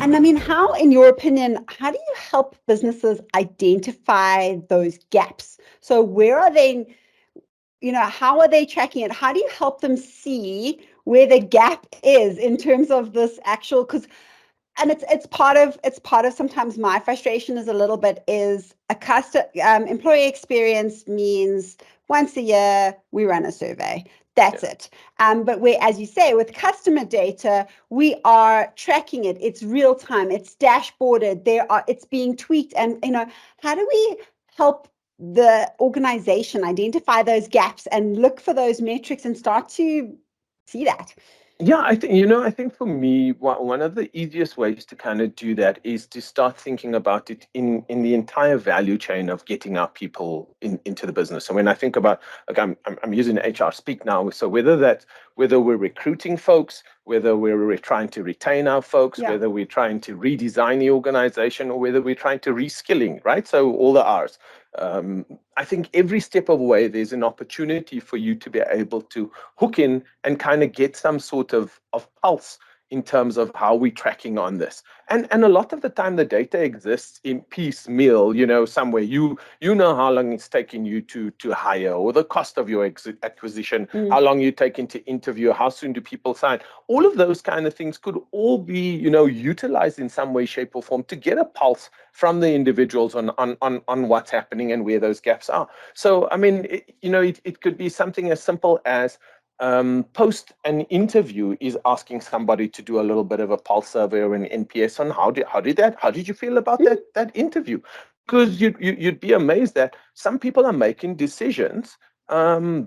And I mean, how, in your opinion, how do you help businesses identify those gaps? So where are they, how are they tracking it? How do you help them see where the gap is in terms of this actual, and it's part of sometimes my frustration is a little bit is a employee experience means once a year we run a survey. That's it. But where, as you say, with customer data, we are tracking it. It's real time. It's dashboarded. It's being tweaked. And how do we help the organization identify those gaps and look for those metrics and start to see that? Yeah, I think for me, one of the easiest ways to kind of do that is to start thinking about it in the entire value chain of getting our people into the business. So when I think about, like, I'm using HR speak now. So whether we're recruiting folks, whether we're trying to retain our folks, whether we're trying to redesign the organization, or whether we're trying to reskilling, right? So all the R's. I think every step of the way, there's an opportunity for you to be able to hook in and kind of get some sort of pulse in terms of how we're tracking on this. And a lot of the time the data exists in piecemeal, somewhere. You know how long it's taking you to hire, or the cost of your acquisition, how long you taking to interview, how soon do people sign. All of those kind of things could all be, utilized in some way, shape, or form to get a pulse from the individuals on what's happening and where those gaps are. So, I mean, it could be something as simple as post an interview is asking somebody to do a little bit of a pulse survey or an NPS on how did you feel about that interview? Because you'd be amazed that some people are making decisions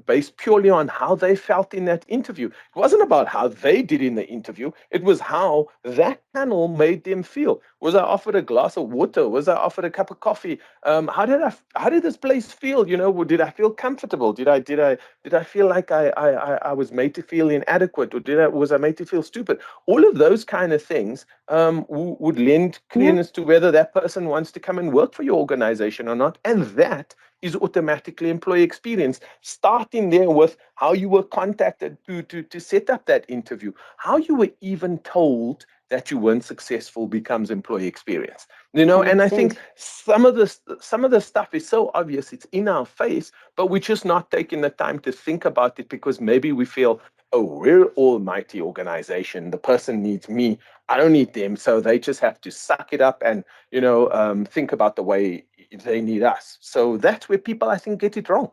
based purely on how they felt in that interview. It wasn't about how they did in the interview. It was how that panel made them feel. Was I offered a glass of water? Was I offered a cup of coffee? How did this place feel? Did I feel comfortable? Did I feel like I was made to feel inadequate, or was I made to feel stupid? All of those kind of things would lend credence to whether that person wants to come and work for your organization or not. And that is automatically employee experience, starting there with how you were contacted to set up that interview, how you were even told that you weren't successful becomes employee experience. And I think some of the stuff is so obvious, it's in our face, but we're just not taking the time to think about it because maybe we feel, oh, we're almighty organization. The person needs me. I don't need them. So they just have to suck it up and, think about the way they need us. So that's where people, I think, get it wrong.